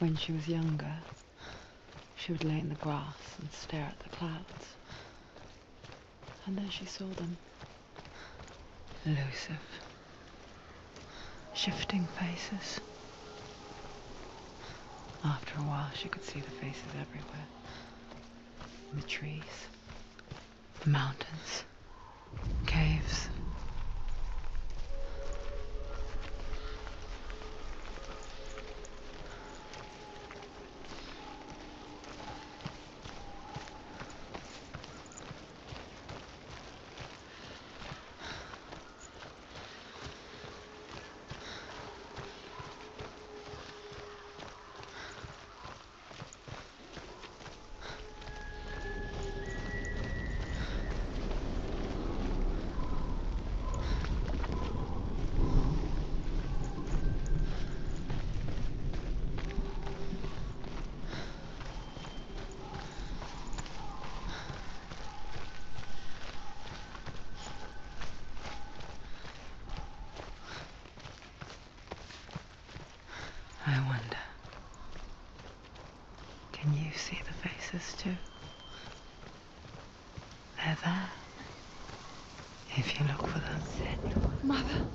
When she was younger, she would lay in the grass and stare at the clouds. And then she saw them. Elusive, shifting faces. After a while, she could see the faces everywhere. In the trees, the mountains, caves. I wonder, can you see the faces too? They're there, if you look for them. Mother.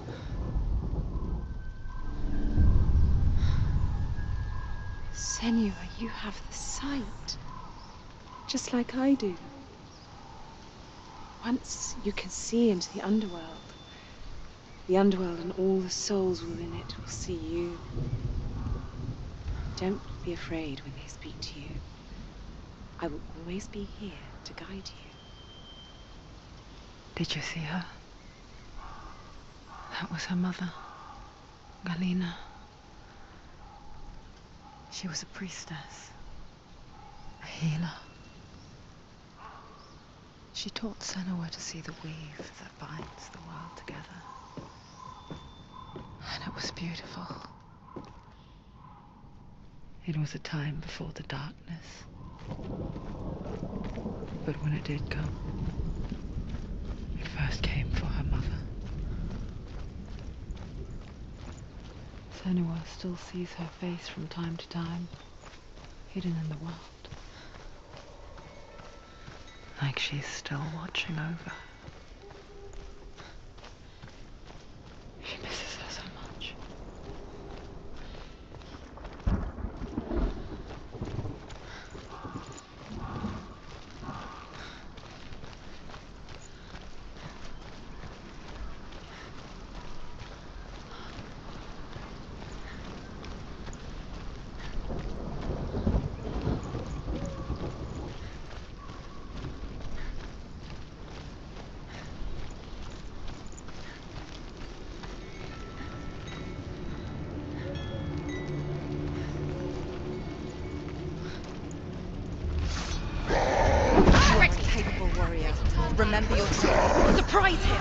Senua, you have the sight, just like I do. Once you can see into the underworld and all the souls within it will see you. Don't be afraid when they speak to you. I will always be here to guide you. Did you see her? That was her mother, Galina. She was a priestess, a healer. She taught Senua to see the weave that binds the world together. And it was beautiful. It was a time before the darkness. But when it did come, it first came for her mother. Senua still sees her face from time to time, hidden in the world. Like she's still watching over her. She misses her so much. Remember your training. Surprise him!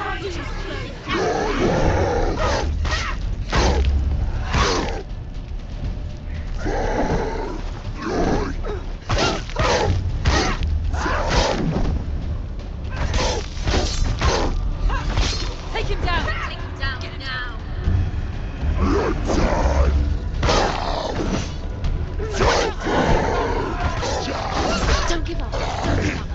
Take him down! Take him down! Get him now! Don't give up! Don't give up!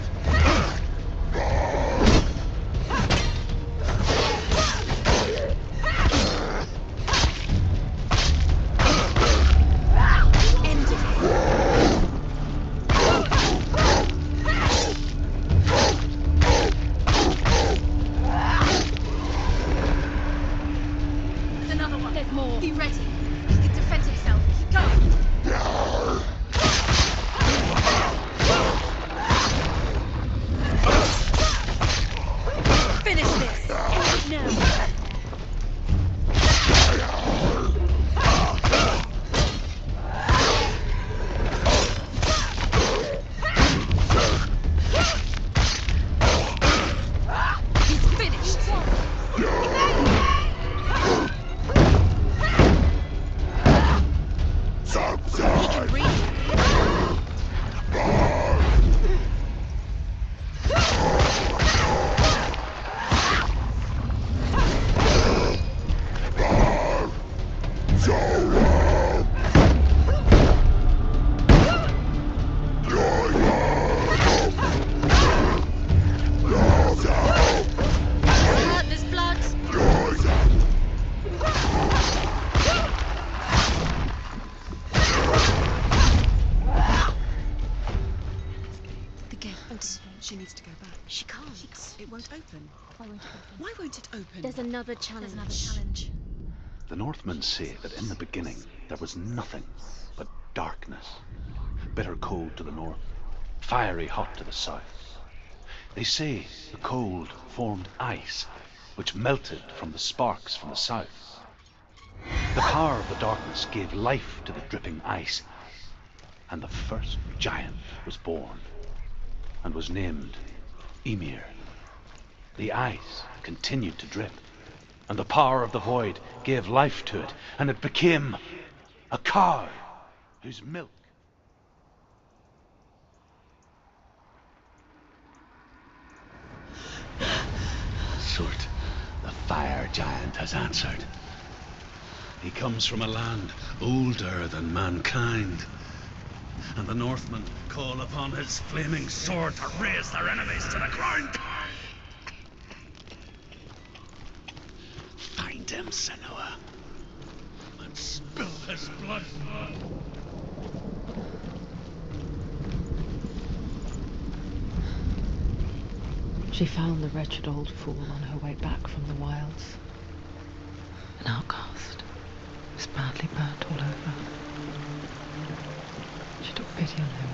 She can't. It won't open. Why won't it open? Why won't it open? There's another challenge. The Northmen say that in the beginning there was nothing but darkness. Bitter cold to the north, fiery hot to the south. They say the cold formed ice, which melted from the sparks from the south. The power of the darkness gave life to the dripping ice, and the first giant was born, and was named Ymir. The ice continued to drip, and the power of the void gave life to it, and it became a cow whose milk... Surt, the fire giant, has answered. He comes from a land older than mankind, and the Northmen call upon his flaming sword to raise their enemies to the ground. Find him, Senua, and spill his blood. She found the wretched old fool on her way back from the wilds. An outcast, was badly burnt all over. She took pity on him,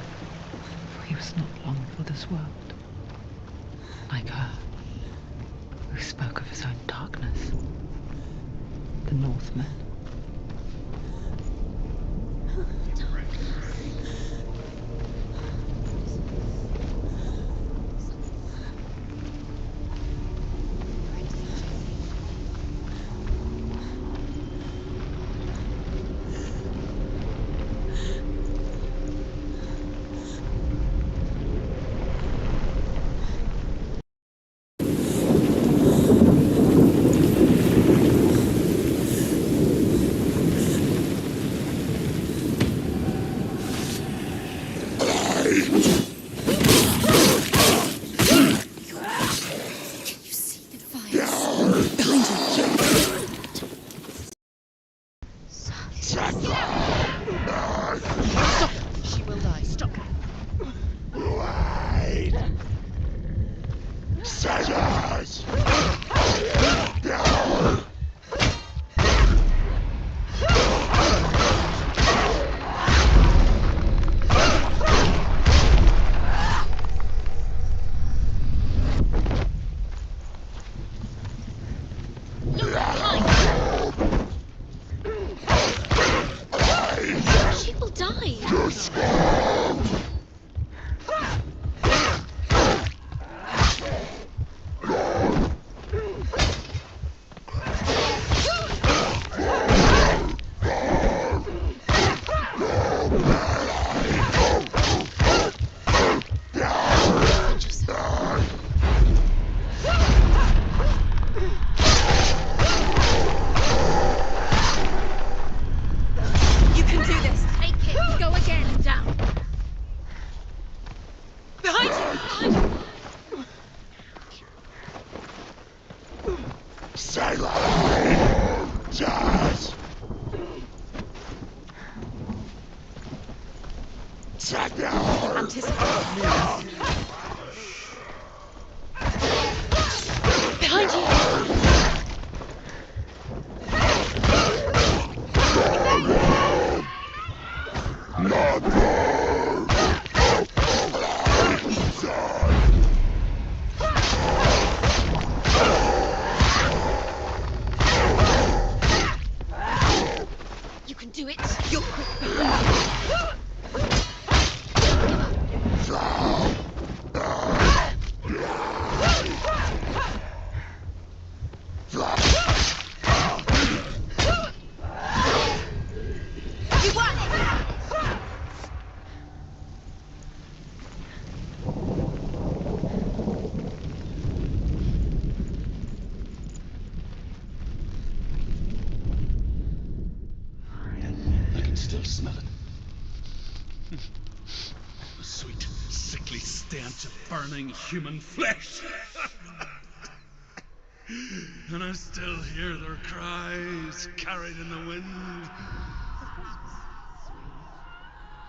for he was not long for this world. Like her, who spoke of his own darkness. The Northmen. She will die. Stop. She will die. You can do this. Take it. Go again. Down. Behind you. Behind you. Anticipate moves. Behind you. You can do it. You're You won! I can still smell it. The sweet, sickly stench of burning human flesh. And I still hear their cries carried in the wind.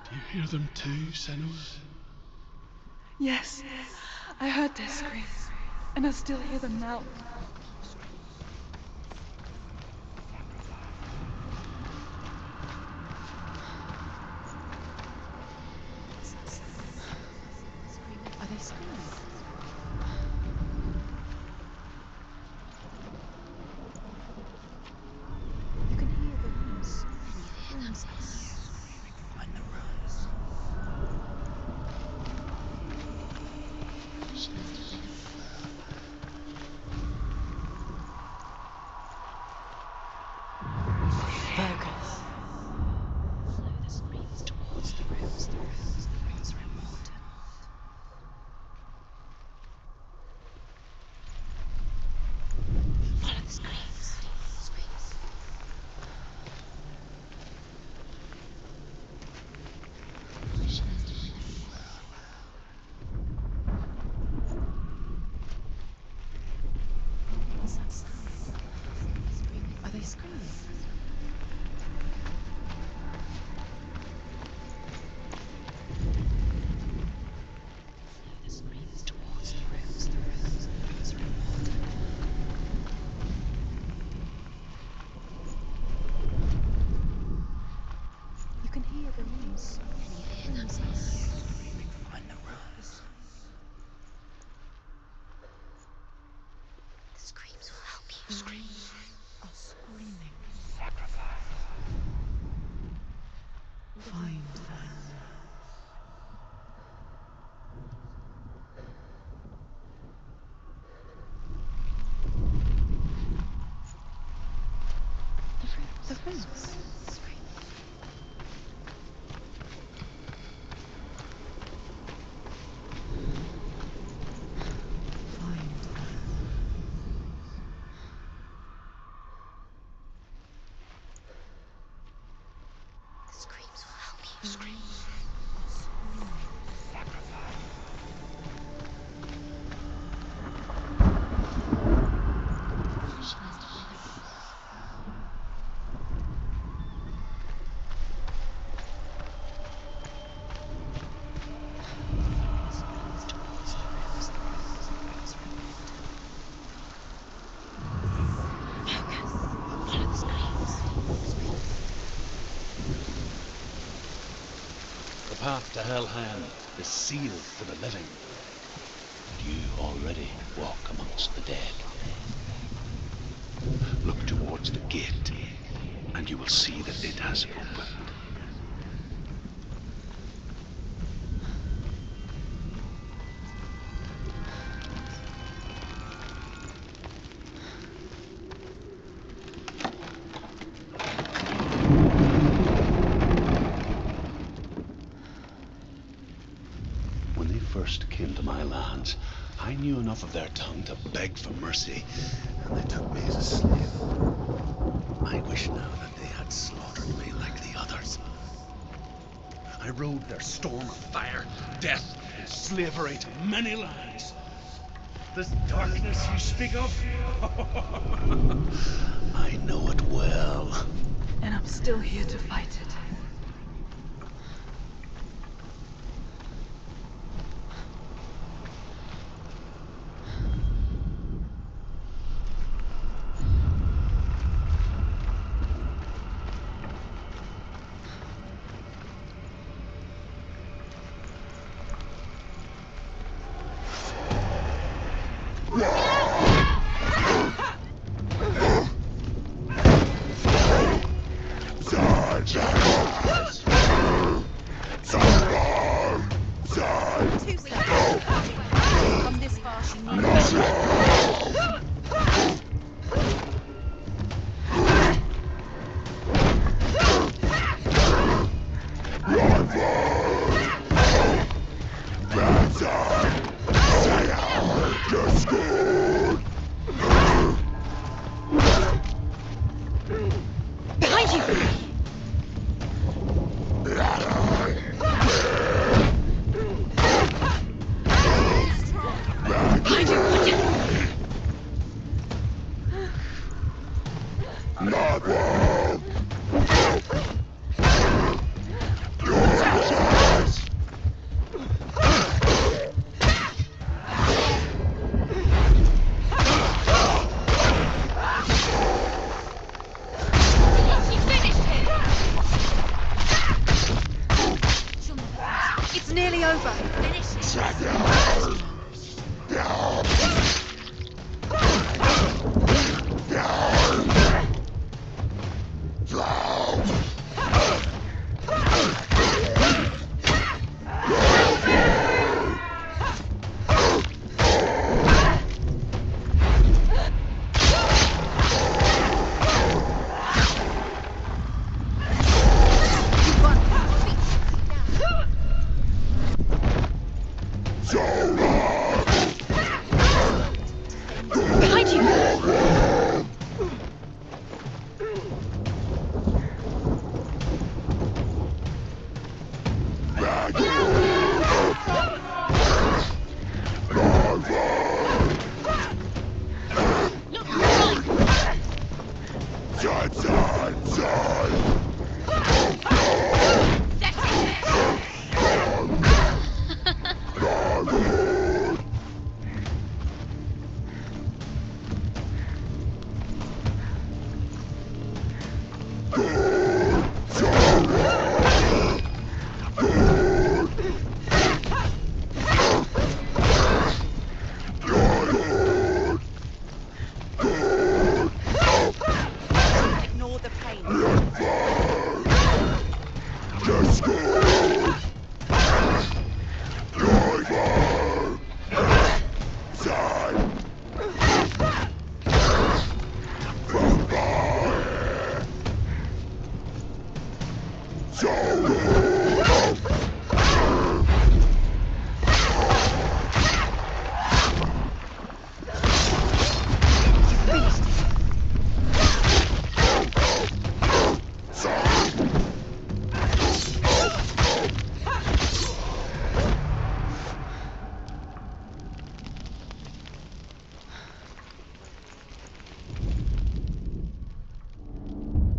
Do you hear them too, Senua? Yes, I heard their screams, and I still hear them now. Are they screaming? You can hear the rooms. Rooms on the rooms. Focus. Follow the screams towards the rooms. The rooms are important. Follow the screams. Screams. What's that sound? Screaming. Are they screaming? Follow the screams towards the rooms. The rooms are important. You can hear the rooms. Can you hear them? On the rooms. The screams will help you. Screams are screaming. Sacrifice. Find them. The rooms. Find them. The screams will help you. Screams are screaming. Sacrifice. Screams towards the rooms. The rooms are important. Focus. Follow the screams. The path to Hellhand is sealed to the living. And you already walk amongst the dead. Look towards the gate, and you will see that it has opened. When they first came to my lands, I knew enough of their tongue to beg for mercy, and they took me as a slave. I wish now that they had slaughtered me like the others. I rode their storm of fire, death, and slavery to many lands. This darkness you speak of, I know it well. And I'm still here to fight it. Come this far, she needs behind you! Behind you! It's nearly over. Finish it. Behind you! Ignore the pain.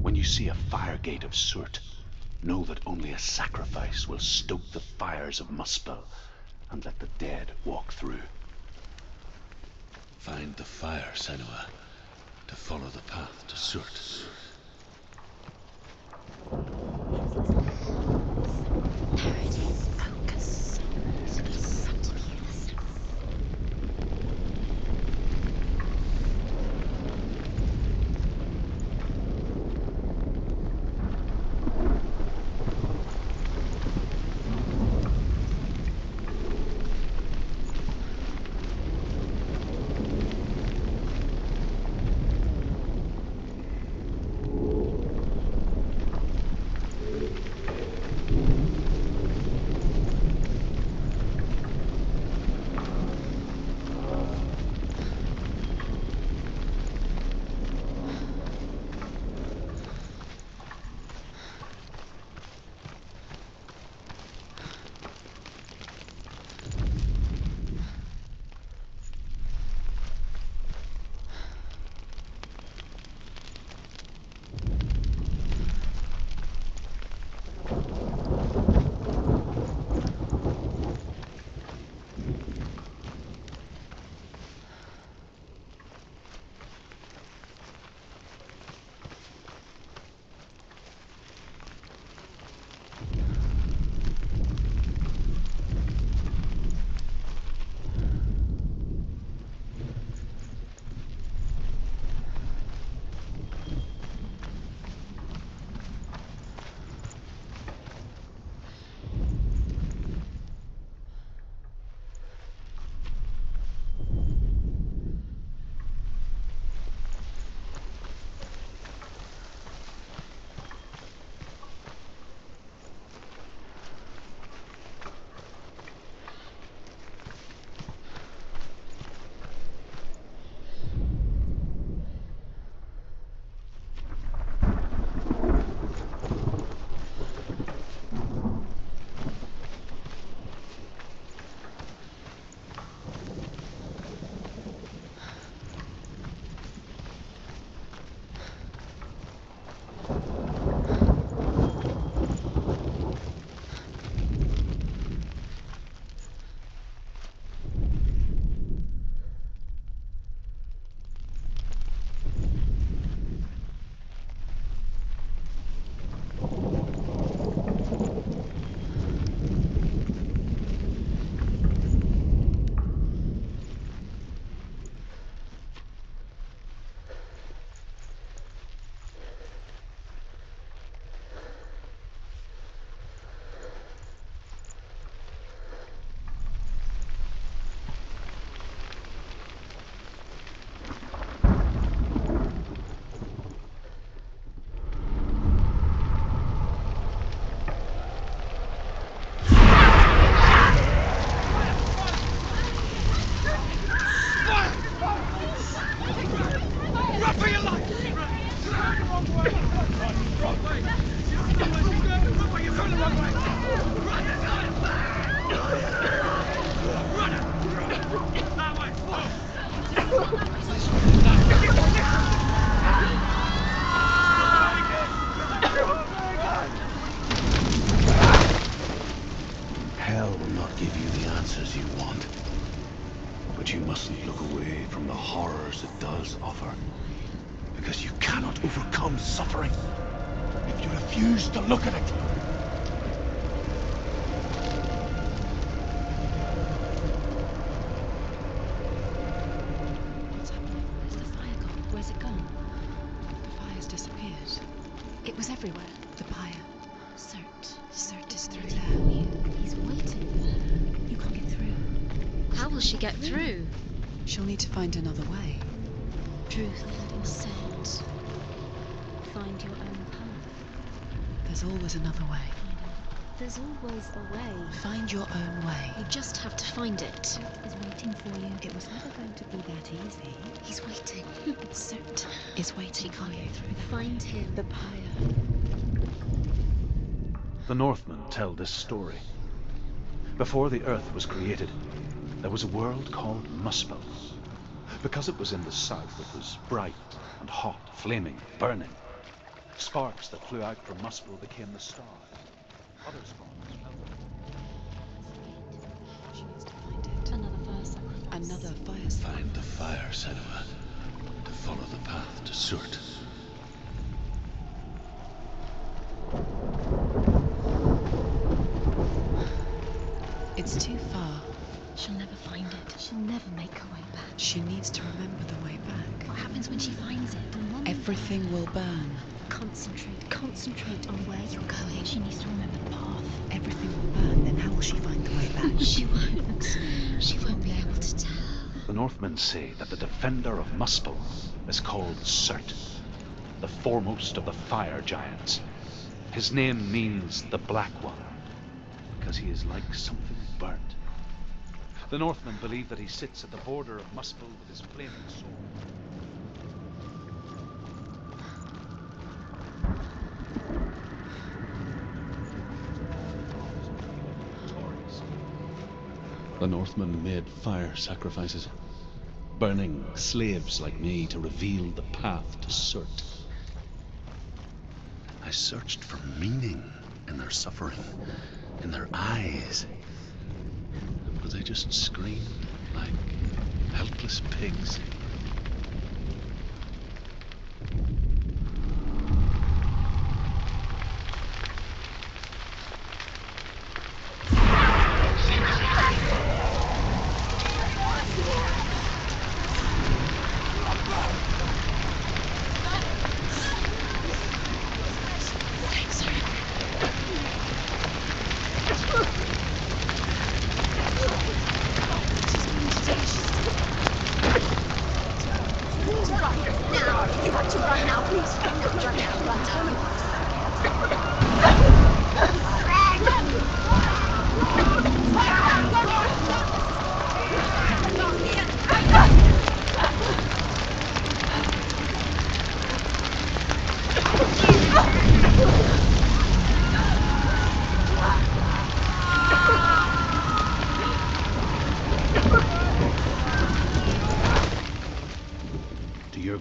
When you see a fire gate of soot, know that only a sacrifice will stoke the fires of Muspel and let the dead walk through. Find the fire, Senua, to follow the path to soot. Focus. Hell will not give you the answers you want. But you mustn't look away from the horrors it does offer. Because you cannot overcome suffering if you refuse to look at it. What's happening? Where's the fire gone? Where's it gone? The fire's disappeared. It was everywhere. The pyre. Cert is through there. He's waiting. You can't get through. How will she get through? She'll need to find another way. Truth or scent. Find your own path. There's always another way. There's always a way. Find your own way. You just have to find it. Is waiting for you. It was never going to be that easy. He's waiting. Cert is waiting for you. Find him. The pyre. The Northmen tell this story. Before the Earth was created, there was a world called Muspel. Because it was in the south, it was bright and hot, flaming, burning. Sparks that flew out from Muspel became the stars. Other stars fell. She needs to find it. Another fire sacrifice. Another fire sacrifice. Find the fire, Senua, to follow the path to Surt. It's too far. She'll never find it. She'll never make her way back. She needs to remember the way back. What happens when she finds it? Everything will burn. Concentrate. Concentrate on where you're going. She needs to remember the path. Everything will burn. Then how will she find the way back? She won't. She won't be able to tell. The Northmen say that the defender of Muspel is called Surt, the foremost of the fire giants. His name means the Black One, because he is like something burnt. The Northmen believe that he sits at the border of Muspel with his flaming sword. The Northmen made fire sacrifices, burning slaves like me to reveal the path to Surt. I searched for meaning in their suffering, in their eyes. But they just screamed like helpless pigs.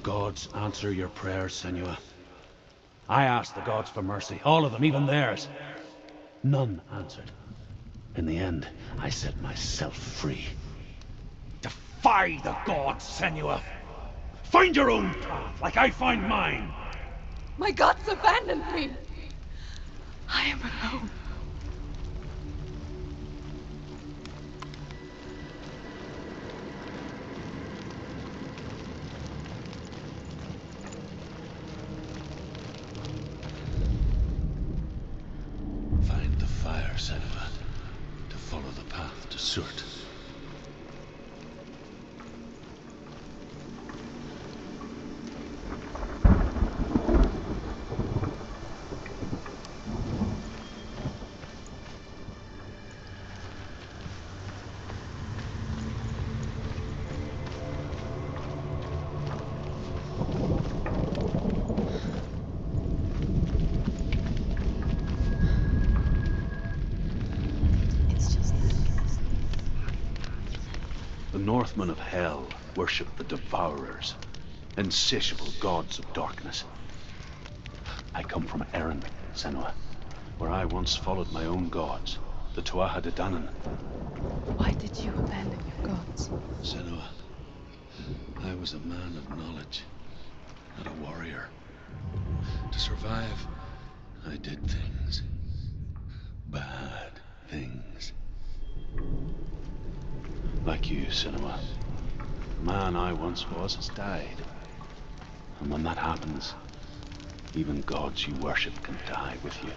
Gods answer your prayers, Senua. I asked the gods for mercy, all of them, even theirs. None answered. In the end, I set myself free. Defy the gods, Senua! Find your own path, like I find mine! My gods abandoned me! I am alone. Find the fire, Senua, to follow the path to Surt. The Northmen of Hell worship the Devourers, insatiable gods of darkness. I come from Erin, Senua, where I once followed my own gods, the Tuatha De Danann. Why did you abandon your gods? Senua, I was a man of knowledge, not a warrior. To survive, I did things. Bad things. Like you, Senua. The man I once was has died. And when that happens, even gods you worship can die with you.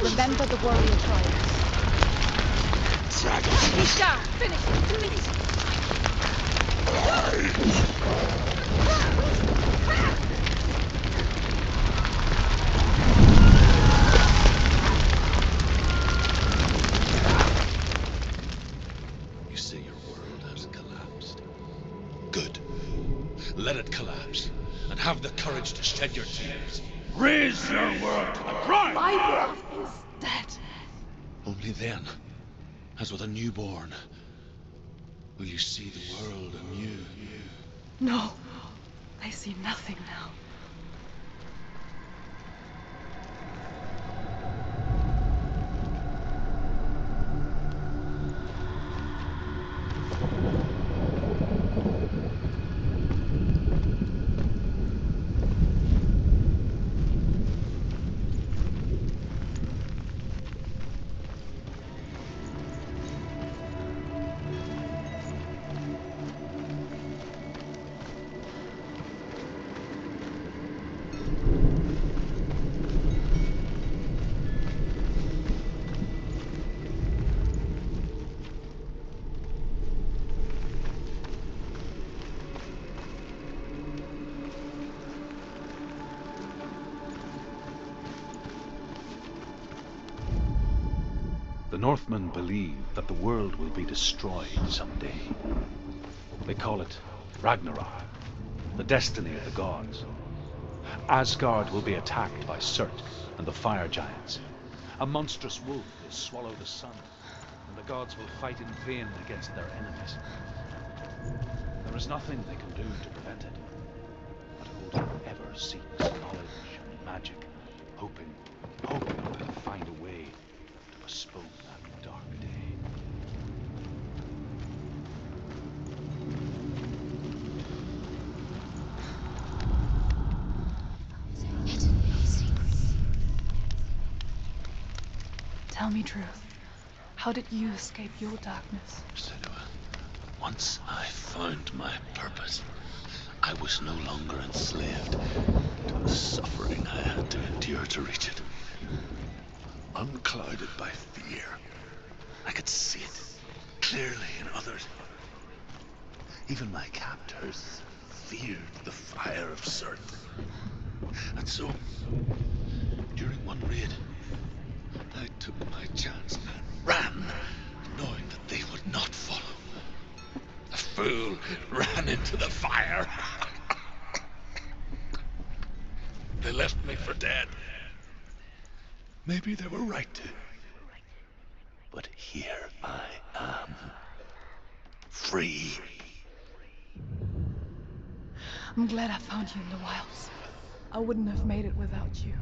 Remember the warrior tribes. He's down! Finish him! Finish him! You say your world has collapsed. Good. Let it collapse, and have the courage to shed your tears. Raise your world to the ground! My world is dead. Only then, as with a newborn, will you see the world anew. No, I see nothing now. Northmen believe that the world will be destroyed someday. They call it Ragnarok, the destiny of the gods. Asgard will be attacked by Surt and the fire giants. A monstrous wolf will swallow the sun, and the gods will fight in vain against their enemies. There is nothing they can do to prevent it, but Odin ever seeks knowledge and magic, hoping to find a way to postpone that dark day. Tell me truth. How did you escape your darkness? Senua, once I found my purpose, I was no longer enslaved to the suffering I had to endure to reach it. Unclouded by fear, I could see it clearly in others. Even my captors feared the fire of Surt. And so, during one raid, I took my chance and ran, knowing that they would not follow. A fool ran into the fire. They left me for dead. Maybe they were right to. But here I am, free. I'm glad I found you in the wilds. I wouldn't have made it without you.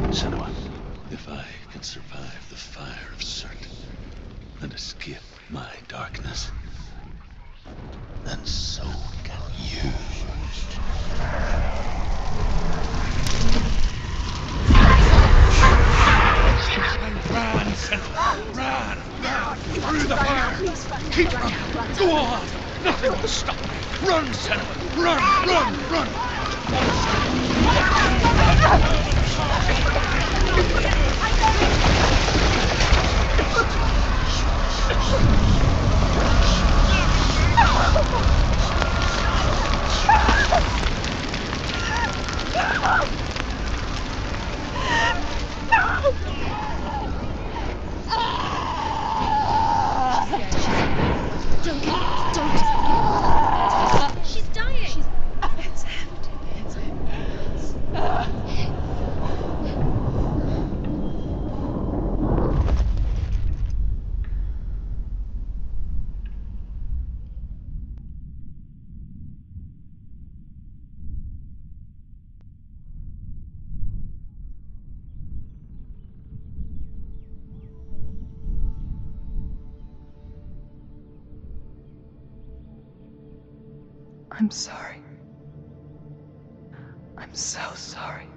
Senua, If I can survive the fire of Surt and escape my darkness, then so can you. Run, Senua! Run! Run! Through the fire! Keep running! Go on! Nothing will stop me! Run, Senua! Run! Run! Run! She's dying. It's empty. It's empty. I'm sorry. I'm so sorry.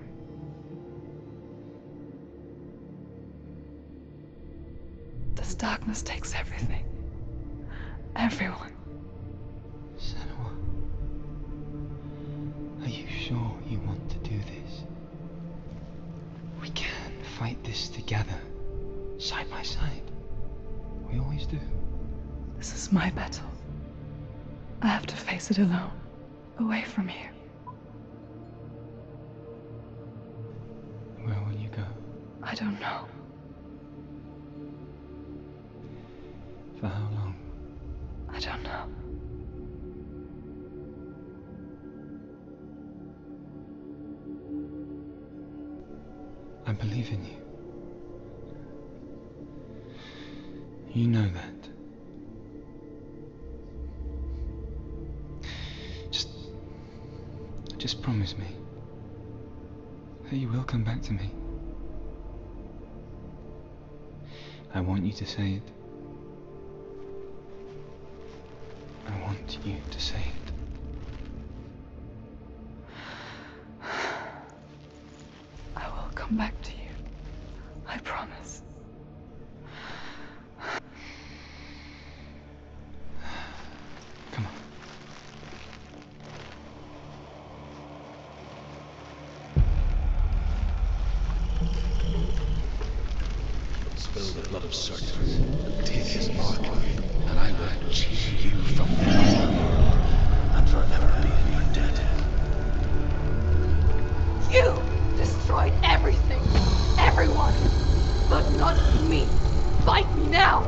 This darkness takes everything. Everyone. together, side by side. We always do. This is my battle. I have to face it alone, away from you. Where will you go? I don't know. For how long? I don't know. I believe in you. You know that. Just promise me that you will come back to me. I want you to say it. I want you to say it. I will come back to you. I promise. Come on. Spill the blood of Certain and take his mark, and I will cheer you from the world and forever be in your debt. You destroyed everything, everyone, but not me. Fight me now.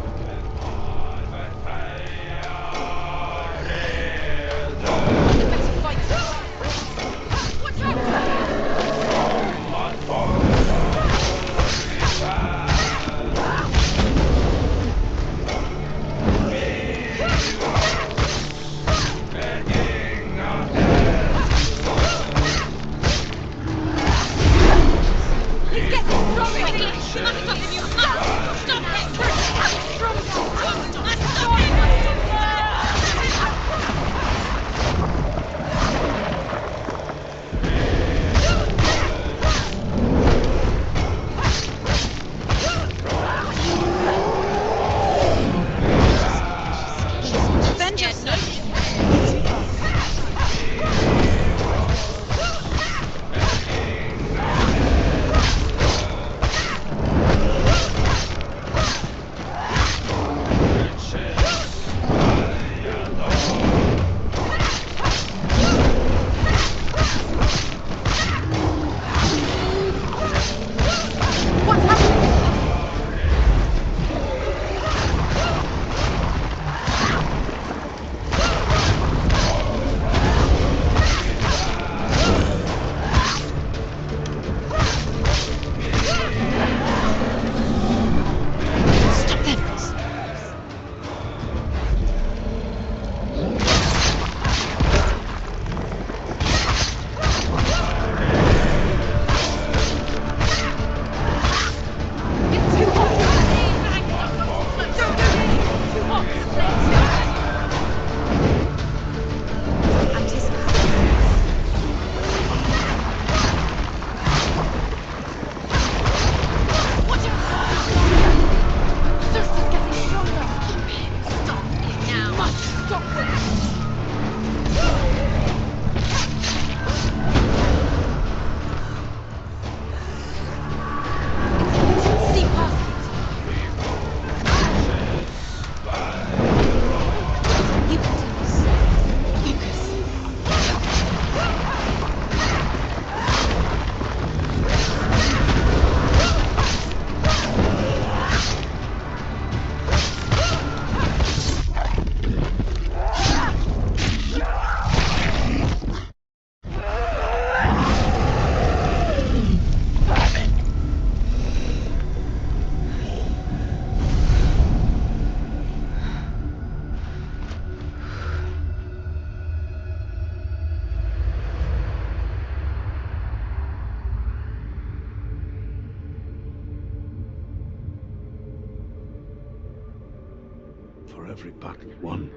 For every battle won,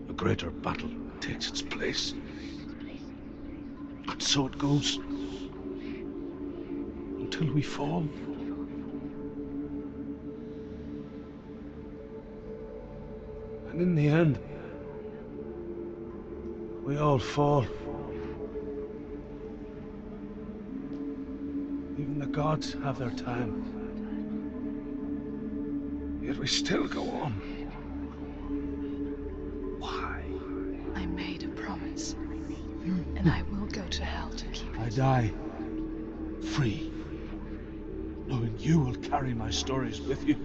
a greater battle takes its place. And so it goes, until we fall. And in the end, we all fall. Even And the gods have their time. Yet we still go on. Why? I made a promise. And I will go to hell to keep it. I die free, knowing you will carry my stories with you.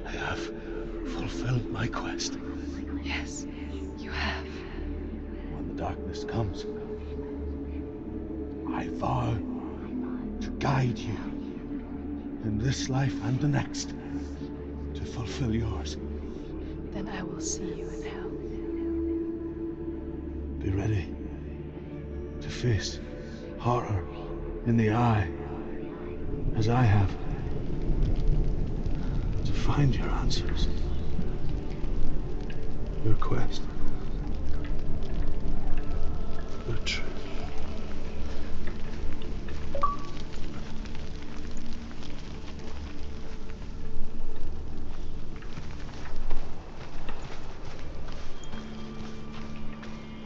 I have fulfilled my quest. Yes, you have. When the darkness comes, I vow to guide you in this life and the next to fulfill yours. Then I will see you in hell. Be ready to face horror in the eye, as I have, to find your answers, your quest, your truth.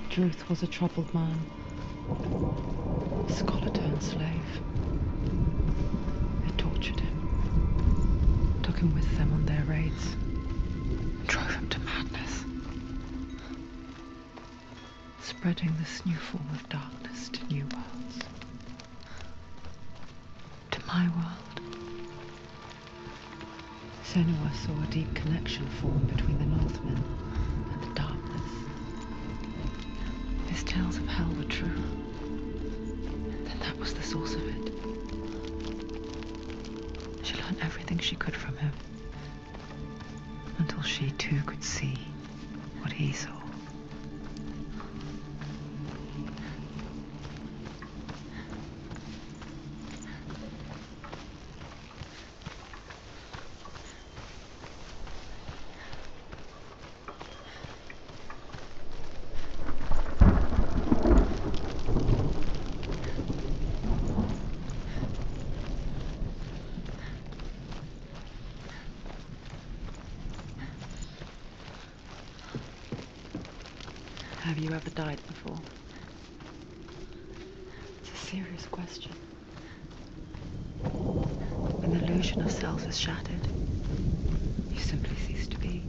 Truth was a troubled man, a scholar turned slave. They tortured him, took him with them on their raids, and drove him to madness, spreading this new form of darkness to new worlds. To my world. Senua saw a deep connection form between the Northmen and the darkness. His tales of hell were true. Then that was the source of it. She learned everything she could from him, until she too could see what he saw. Have you ever died before? It's a serious question. When the illusion of self is shattered, you simply cease to be.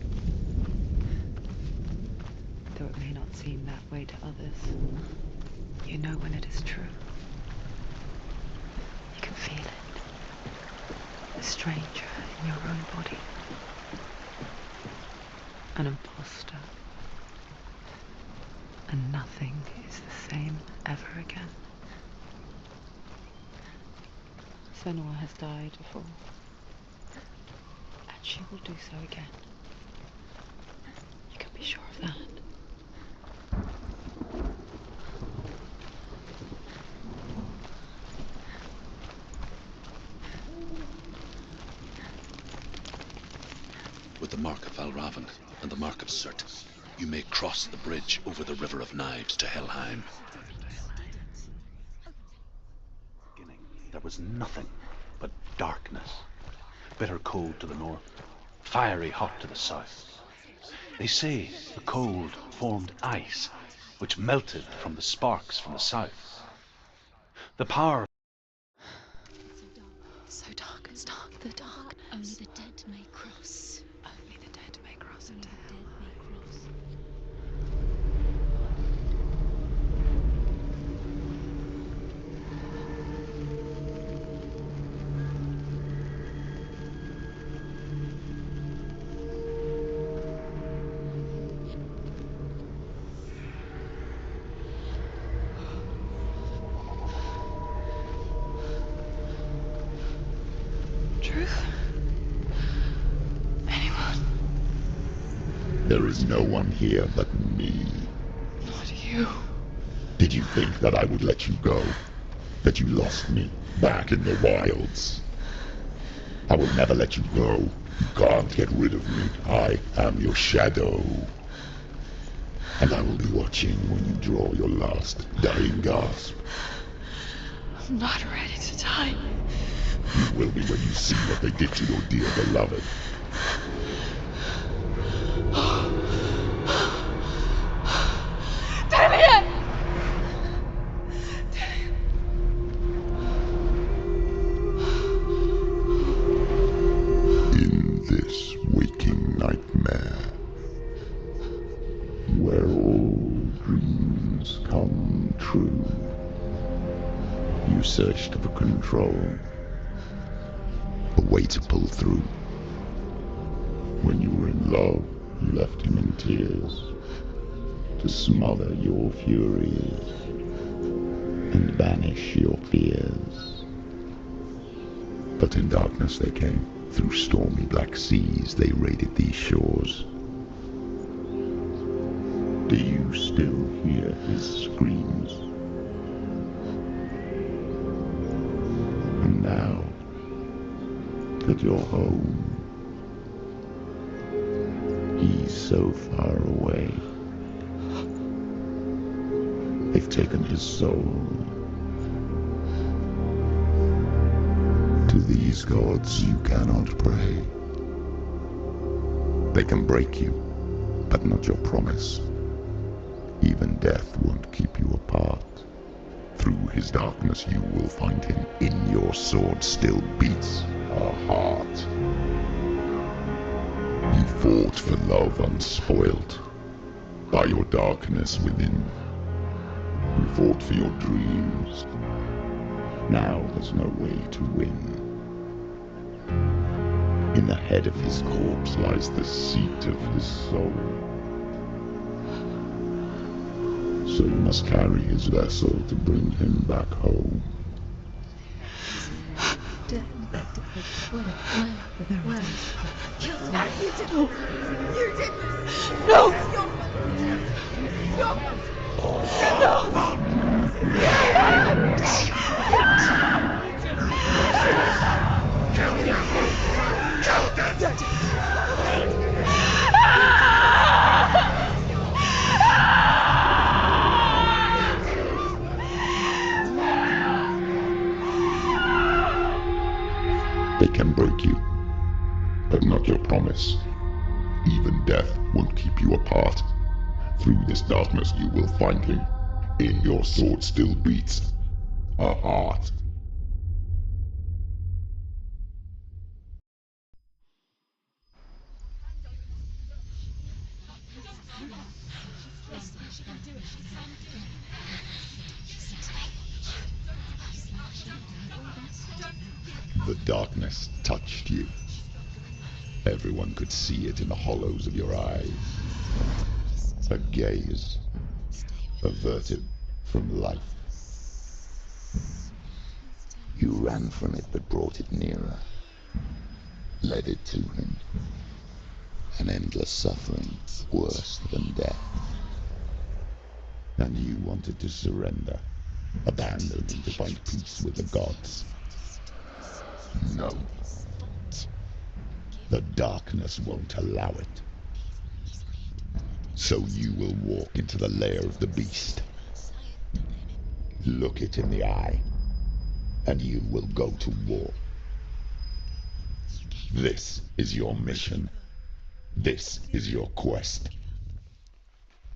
Though it may not seem that way to others, you know when it is true. You can feel it. A stranger in your own body. An imposter. And nothing is the same ever again. Senua has died before, and she will do so again. You can be sure of that. With the mark of Valravan and the mark of Surt, you may cross the bridge over the River of Knives to Helheim. Beginning, there was nothing but darkness. Bitter cold to the north, fiery hot to the south. They say the cold formed ice, which melted from the sparks from the south. The power... So dark, it's dark, the dark. Only the dead may cross. Only the dead may cross into hell. Truth? Anyone? There is no one here but me. Not you. Did you think that I would let you go? That you lost me back in the wilds? I will never let you go. You can't get rid of me. I am your shadow. And I will be watching when you draw your last dying gasp. I'm not ready to die. You will be when you see what they did to your dear beloved. Damn it! You searched for control, a way to pull through. When you were in love, you left him in tears, to smother your furies and banish your fears. But in darkness they came, through stormy black seas they raided these shores. Do you still hear his screams? And now that you're home, he's so far away. They've taken his soul. To these gods you cannot pray. They can break you, but not your promise. Even death won't keep you apart. Through his darkness you will find him. In your sword still beats a heart. You fought for love unspoilt by your darkness within. You fought for your dreams. Now there's no way to win. In the head of his corpse lies the seat of his soul. So you must carry his vessel to bring him back home. They can break you, but not your promise. Even death won't keep you apart. Through this darkness you will find him. In your sword still beats a heart. The darkness touched you. Everyone could see it in the hollows of your eyes. A gaze averted from life. You ran from it but brought it nearer. Led it to him. An endless suffering, worse than death. And you wanted to surrender, abandon and to find peace with the gods. No. The darkness won't allow it. So you will walk into the lair of the beast. Look it in the eye, and you will go to war. This is your mission. This is your quest.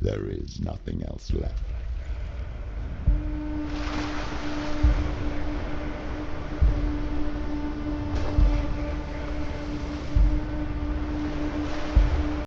There is nothing else left.